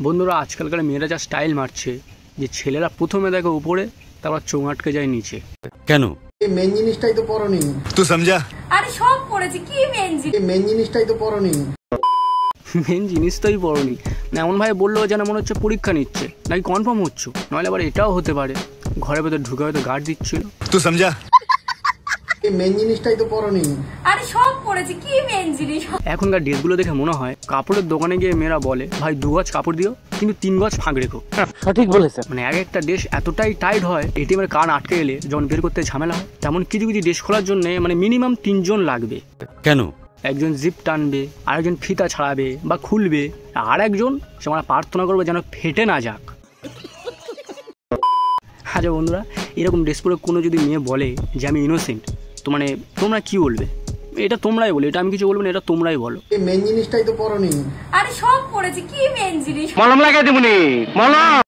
বন্ধুরা আজকালকার মেয়েরা যা স্টাইল মারছে যে ছেলেরা প্রথমে দেখে উপরে তারপর চোখ আটকে যায় নিচে। কেন? মেন জিনিসটাই তো পড়নি তুই সমঝা? আরে সব পড়েছি, কি মেন জিনিসটাই তো পড়নি। মেন জিনিসটাই পড়নি না, এমন ভাই বললো যেন মনে হচ্ছে পরীক্ষা নিচ্ছে নাকি কনফার্ম হচ্ছে। নইলে আবার এটাও হতে পারে ঘরের ভেতর ঢুকে হয়তো গার্ড দিচ্ছিল। তুই সমঝা? মেন জিনিসটাই তো পড়নি। আরে সব পড়েছি, কি মেন জিনিস। এখনকার ড্রেসগুলো দেখে মনে হয় কাপড়ের দোকানে গিয়ে মেয়েরা বলে ভাই 2 গজ কাপড় দিও কিন্তু 3 গজ ফাঁক রেখো। সঠিক বলেছেন। মানে এক একটা ড্রেস এতটাই টাইট হয় এটিএমের কার্ড আটকে গেলে যখন বের করতে ঝামেলা হয়। তেমন কিছু কিছু ড্রেস খোলার জন্য মানে মিনিমাম 3 জন লাগবে। কেন? একজন জিপ টানবে, আরেকজন ফিতা ছাড়াবে বা খুলবে, আর একজন সে মানে প্রার্থনা করবে যেন ফেটে না যাক। আচ্ছা বন্ধুরা, এরকম ড্রেস পরে কোনো যদি মেয়ে বলে যে আমি ইনোসেন্ট, তো মানে তোমরা কি বলবে? এটা তোমরাই বলো, এটা আমি কিছু বলবো না, এটা তোমরাই বলো। মেন জিনিসটাই তো পড়নি। আরে সব পড়েছি, কি মেন জিনিস। মলম লাগাই দেবনি মলম।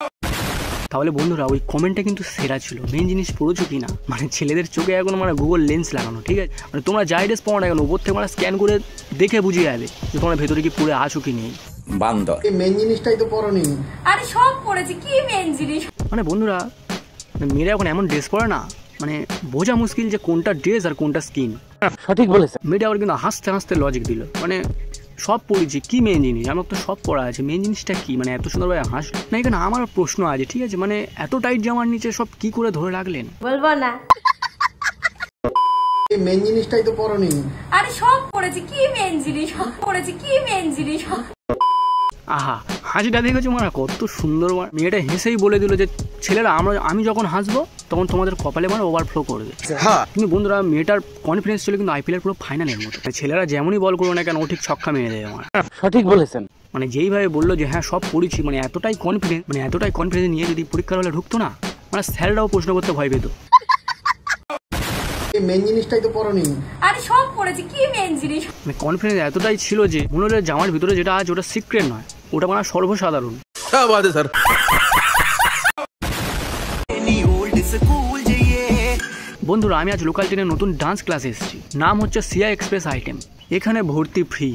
তাহলে বন্ধুরা ওই কমেন্টটা কিন্তু সেরা ছিল। মেন জিনিস পড়েছো কিনা, মানে ছেলেদের চোখে এখন মানে গুগল লেন্স লাগানো, ঠিক আছে? মানে তোমরা যাই ড্রেস পাও না কেন উপর থেকে মানে স্ক্যান করে দেখে বুঝিয়ে যাবে যে তোমরা ভেতরে কি পড়ে আছো কি নেই। বান্দর। মেন জিনিসটাই তো পড়নি। আরে সব পড়েছি, কি মেন জিনিস। মানে বন্ধুরা মেয়েরা এখন এমন ড্রেস পরে না, মানে বোঝা মুশকিল যে কোনটা ড্রেস আর কোনটা স্কিন। সঠিক বলেছেন। মেয়েটা আবার কিন্তু হাসতে হাসতে লজিক দিল, মানে সব পড়েছি কি মেন জিনিস, আমার তো সব পড়া আছে, মেন জিনিসটা কি? মানে এত সুন্দরভাবে হাস না। এখানে আমার প্রশ্ন আছে, ঠিক আছে? মানে এত টাইট জামার নিচে সব কি করে ধরে রাখলেন? বলবো না। মেন জিনিসটাই তো পড়নি। আরে সব পড়েছি, কি মেন জিনিস। পড়েছি, কি মেন জিনিস। আহা, হাসিটা দেখেছো মানে কত সুন্দর। মেয়েটা হেসেই বলে দিল যে ছেলেরা আমি যখন হাসবো তখন তোমাদের কপালে মানে ওভারফ্লো করবে। কিন্তু বন্ধুরা মেয়েটার কনফিডেন্স ছিল কিন্তু আইপিএল পুরো ফাইনালের মতো। ছেলেরা যেমনই বল করো না কেন ও ঠিক ছক্কা মেরে দেয় আমার। সঠিক বলেছেন। মানে যেইভাবে বললো যে হ্যাঁ সব পড়েছি, মানে এতটাই কনফিডেন্স নিয়ে যদি পরীক্ষার হলে ঢুকতো না, মানে স্যাররাও প্রশ্ন করতে ভয় পেত। মেন জিনিসটাই তো পড়নি। আরে সব পড়েছি, কি মেন জিনিস। মানে কনফিডেন্স এতটাই ছিল যে মনে হলো জামার ভিতরে যেটা আছে ওটা সিক্রেট নয়, ওটা মানে সর্বসাধারণ। স্যার বন্ধুরা আমি আজ লোকাল ট্রেনের নতুন ডান্স ক্লাসে এসেছি, নাম হচ্ছে সিয়া এক্সপ্রেস আইটেম। এখানে ভর্তি ফ্রি।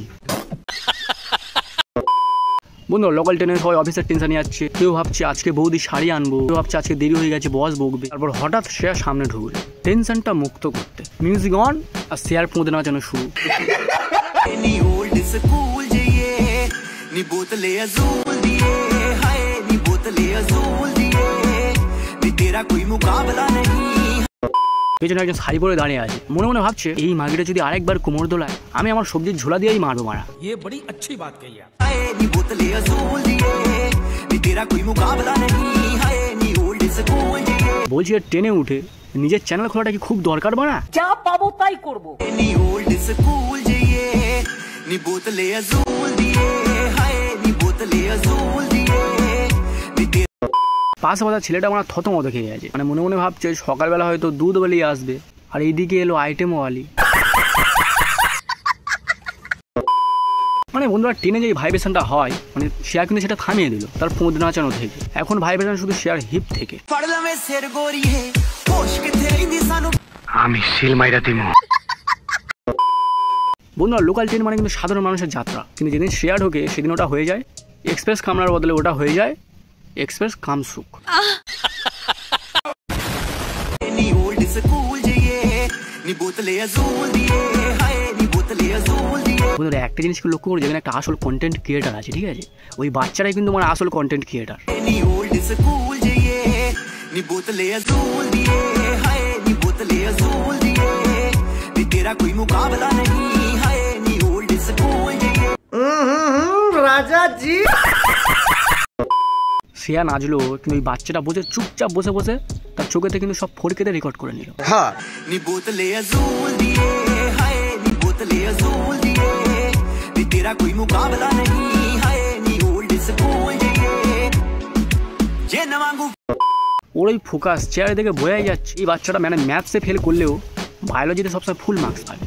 বন্ধু লোকাল ট্রেনে সবাই অফিসের টেনশন যাচ্ছে, কেউ ভাবছে আজকে বৌদি শাড়ি আনবো, কেউ ভাবছে আজকে দেরি হয়ে গেছে বস বকবে। তারপর হঠাৎ শ্রেয়া সামনে ঢুকবে টেনশনটা মুক্ত করতে। মিউজিক অন আর শ্রেয়ার পোঁদে নাচানো শুরু। পেছনে একজন শাড়ি পরে দাঁড়িয়ে আছে, মনে মনে ভাবছে এই মাগিটা যদি আরেকবার কোমর দোলায় আমি আমার সবজির ঝোলা দিয়েই মারবো মারা। বলছি ট্রেনে উঠে নিজের চ্যানেল খোলাটা কি খুব দরকার বানা? যা পাবো তাই করবো। পাশে বাঁধা ছেলেটা আমার থতমত খেয়ে গেছে, মানে মনে মনে ভাবছে সকালবেলা হয়তো দুধ বেলিয়ে আসবে আর এইদিকে এলো আইটেম ওয়ালি। মানে বন্ধুরা ট্রেনে যে ভাইব্রেশনটা হয়, মানে শেয়ার কিন্তু সেটা থামিয়ে দিল তার পোঁদ নাচানো থেকে। এখন ভাইব্রেশন শুধু শেয়ার হিপ থেকে। আমি সিল মাইরা দিমু। বন্ধুরা লোকাল ট্রেন মানে কিন্তু সাধারণ মানুষের যাত্রা, কিন্তু যেদিন শেয়ার ঢোকে সেদিন ওটা হয়ে যায় এক্সপ্রেস কামরার বদলে ওটা হয়ে যায় এক্সপ্রেস কামসুক। বন্ধুরা একটা জিনিসকে লক্ষ্য করে, যেখানে একটা আসল কন্টেন্ট ক্রিয়েটার আছে, ঠিক আছে, ওই বাচ্চারাই কিন্তু মানে আসল কন্টেন্ট ক্রিয়েটার। রাজা জি শ্রেয়া নাচলো কিন্তু ওই বাচ্চাটা বসে চুপচাপ বসে বসে তার চোখেতে কিন্তু সব ফোরকেতে রেকর্ড করে নিল। ওর ওই ফোকাস চেয়ারে দেখে বোঝাই যাচ্ছে এই বাচ্চাটা মানে ম্যাথসে ফেল করলেও বায়োলজিতে সবসময় ফুল মার্কস পাবে।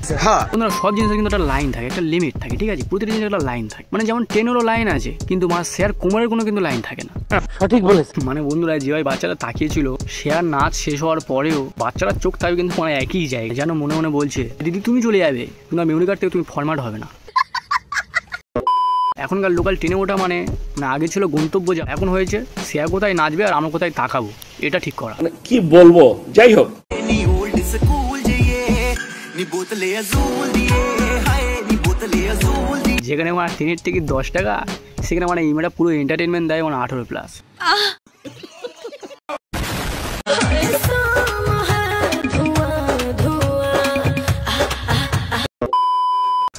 বন্ধুরা সব জিনিসের কিন্তু একটা লাইন থাকে, একটা লিমিট থাকে, ঠিক আছে? প্রতিটা জিনিসের একটা লাইন থাকে, মানে যেমন ট্রেনেরও লাইন আছে কিন্তু মানে শেয়ার কোমরের কোনো কিন্তু লাইন থাকে না। সঠিক বলেছেন। মানে বন্ধুরা যে ভাই বাচ্চাটা তাকিয়েছিল শেয়ার নাচ শেষ হওয়ার পরেও বাচ্চাটার চোখ থাকবে কিন্তু মানে একই জায়গায়, যেন মনে মনে বলছে দিদি তুমি চলে যাবে, তোমার মেমোরি কার্ড থেকে তুমি ফরম্যাট হবে না। এখনকার লোকাল ট্রেনে ওঠা মানে আগে ছিল গন্তব্য যা, এখন হয়েছে সে কোথায় নাচবে আর আমরা কোথায় তাকাবো, এটা ঠিক করা। কি বলবো, যাই হোক। যেখানে আমার ট্রেনের টিকিট 10 টাকা, সেখানে মানে ইমেটা পুরো এন্টারটেনমেন্ট দেয় মানে 18+।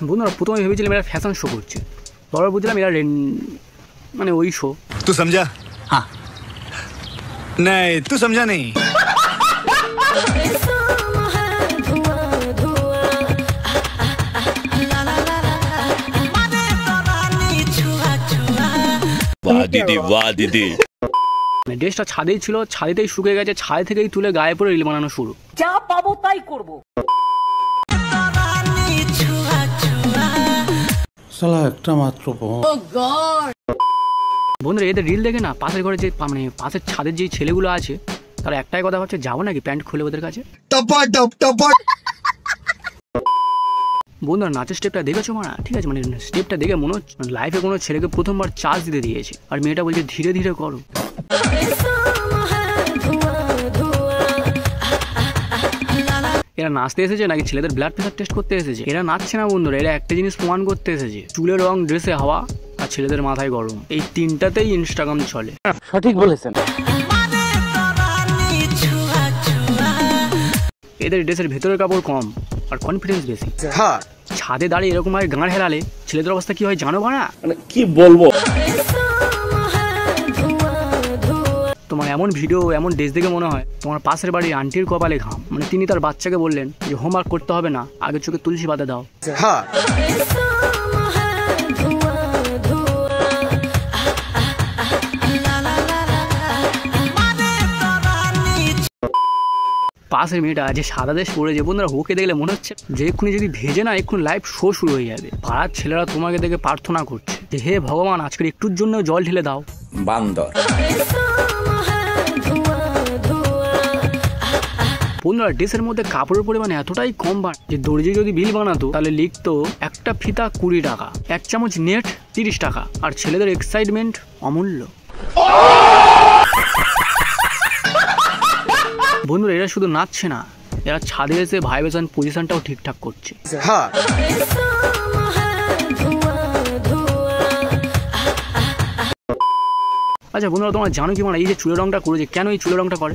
বন্ধুরা প্রথমে ভেবেছিলাম এরা ফ্যাশন শো করছে, পরে বুঝলাম এরা মানে ওই শো। तू समझा? हाँ। नहीं तू समझा नहीं। वाह दीदी, वाह दीदी। ড্রেসটা ছাদেই ছিল, ছাদেতেই শুকিয়ে গেছে, ছাদ থেকেই তুলে গায়ে পরে রিল বানানো শুরু। যা পাবো তাই করবো। শালা একটা মাত্র বন্ধুরা এদের রিল দেখে না পাশের ঘরে যে মানে পাশের ছাদের যে ছেলেগুলো আছে তারা একটাই কথা ভাবছে, যাবো নাকি প্যান্ট খুলে ওদের কাছে। বন্ধুরা নাচের স্টেপটা দেখেছো মারা, ঠিক আছে, মানে স্টেপটা দেখে মনে হচ্ছে লাইফে কোনো ছেলেকে প্রথমবার চার্জ দিতে দিয়েছে, আর মেয়েটা বলছে ধীরে ধীরে করো। এরা নাচতে এসেছে নাকি ছেলেদের ব্লাড প্রেশার টেস্ট করতে এসেছে? এরা নাচছে না বন্ধুরা, এরা একটা জিনিস প্রমাণ করতে এসেছে, চুলের রং, ড্রেসে হাওয়া আর ছেলেদের মাথায় গরম, এই তিনটাতেই ইনস্টাগ্রাম চলে। সঠিক বলেছেন। এদের ড্রেসের ভেতরের কাপড় কম আর কনফিডেন্স বেশি। ছাদে দাঁড়িয়ে এরকম ভাবে গাঁড় হেলালে ছেলেদের অবস্থা কি হয় জানো না? কি বলবো। তোমার এমন ভিডিও, এমন ড্রেস দেখে মনে হয় তোমার পাশের বাড়ির আন্টির কপালে ঘাম। মানে তিনি তার বাচ্চাকে বললেন যে হোমওয়ার্ক করতে হবে না, আগে চোখে তুলসী পাতা দাও। পাশের মেয়েটা যে সাদা দেশ পড়ে যে বন্ধুরা ওকে দেখলে মনে হচ্ছে যে এক্ষুনি যদি ভেজে না এক্ষুনি লাইভ শো শুরু হয়ে যাবে। পাড়ার ছেলেরা তোমাকে দেখে প্রার্থনা করছে যে হে ভগবান আজকের একটুর জন্য জল ঢেলে দাও। বান্দর। বন্ধুরা ড্রেসের মধ্যে কাপড়ের পরিমাণ এতটাই কম যে দর্জি যদি বিল বানাতো তাহলে লিখতো একটা ফিতা 20 টাকা, 1 চামচ নেট 30 টাকা, আর ছেলেদের এক্সাইটমেন্ট অমূল্য। বন্ধুরা এরা শুধু নাচছে না, এরা ছাদে এসে ভাইব্রেশন পজিশনটাও ঠিকঠাক করছে। আচ্ছা বন্ধুরা তোমরা জানো কি মানে এই যে চুলের রংটা করেছে, কেন এই চুলের রংটা করে?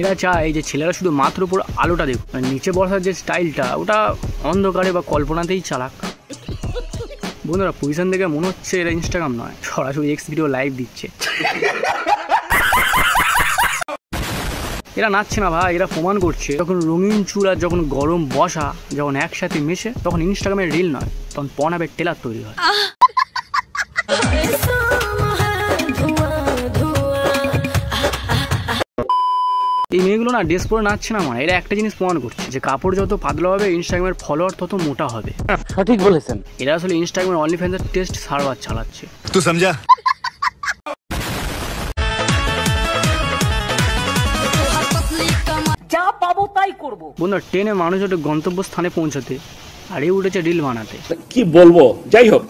এরা চায় যে ছেলেরা শুধু মাথার উপর আলোটা দেখুক, মানে নিচে বসার যে স্টাইলটা ওটা অন্ধকারে বা কল্পনাতেই চালাক। বন্ধুরা পজিশন দেখে মনে হচ্ছে এরা ইনস্টাগ্রাম নয়, সরাসরি এক্স ভিডিও লাইভ দিচ্ছে। এরা নাচছে না ভাই, এরা প্রমাণ করছে যখন রঙিন চুল আর যখন গরম বসা যখন একসাথে মেশে তখন ইনস্টাগ্রামের রিল নয়, তখন পনাবের টেলার তৈরি হয়। এই মেয়েগুলো না ড্রেস পরে নাচছে না, মানে এরা একটা জিনিস প্রমাণ করছে যে কাপড় যত পাতলা হবে ইনস্টাগ্রামের ফলোয়ার তত মোটা হবে। সঠিক বলেছেন। এরা আসলে ইনস্টাগ্রামের অনলি ফ্যান্সের টেস্ট সার্ভার চালাচ্ছে। तू समझा? যা পাবো তাই করবো। বন্ধুরা ট্রেনে মানুষ ওটা গন্তব্য স্থানে পৌঁছাতে আর এই উঠেছে রিল বানাতে। কি বলবো, যাই হোক।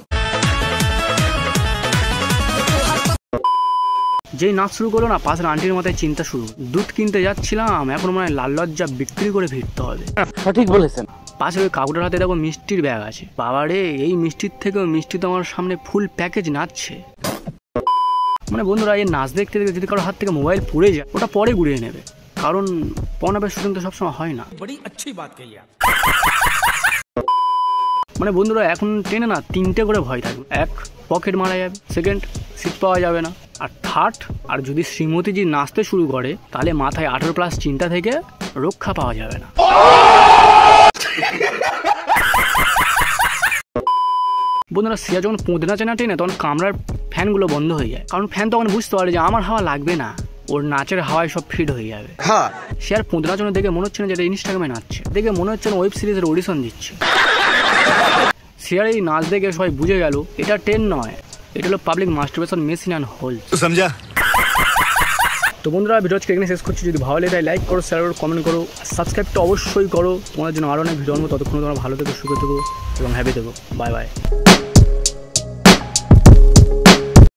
যেই নাচ শুরু করলো না পাশের আন্টির মাথায় চিন্তা শুরু, দুধ কিনতে যাচ্ছিলাম এখন মনে হয় লাল লজ্জা বিক্রি করে ফিরতে হবে। সঠিক বলেছেন। পাশের ওই কাকুটার হাতে দেখো মিষ্টির ব্যাগ আছে, বাবারে এই মিষ্টির থেকেও মিষ্টি তো আমার সামনে ফুল প্যাকেজ নাচছে। মানে বন্ধুরা এই নাচ দেখতে দেখতে যদি কারো হাত থেকে মোবাইল পড়ে যায় ওটা পরে গুড়িয়ে নেবে, কারণ পনাবের শুটিং তো সবসময় হয় না। মানে বন্ধুরা এখন ট্রেনে না 3টে করে ভয় থাকবে, 1 পকেট মারা যাবে, 2 সিট পাওয়া যাবে না, আর 3 আর যদি শ্রীমতীজি নাচতে শুরু করে তাহলে মাথায় 18+ চিন্তা থেকে রক্ষা পাওয়া যাবে না। বন্ধুরা সিয়া যখন পোঁদ নাচে না ট্রেনে তখন কামরার ফ্যানগুলো বন্ধ হয়ে যায়, কারণ ফ্যান তখন বুঝতে পারে যে আমার হাওয়া লাগবে না, ওর নাচের হাওয়ায় সব ফিট হয়ে যাবে। সে আর পোঁদ নাচানো দেখে মনে হচ্ছে না যেটা ইনস্টাগ্রামে নাচছে, দেখে মনে হচ্ছে না ওয়েব সিরিজের অডিশন দিচ্ছে। সিয়ার এই নাচ দেখে সবাই বুঝে গেল এটা ট্রেন নয়, এটা হলো public masturbation machine and hole. তো বন্ধুরা ভিডিও আজকে এখানে শেষ করছি, যদি ভালো লাগে লাইক করো, শেয়ার করো, কমেন্ট করো, সাবস্ক্রাইব তো অবশ্যই করো। তোমাদের জন্য আরও অনেক ভিডিও আনবো, ততক্ষণ তোমরা ভালো থেকো, সুখে থেকো এবং হ্যাপি থেকো। Bye bye.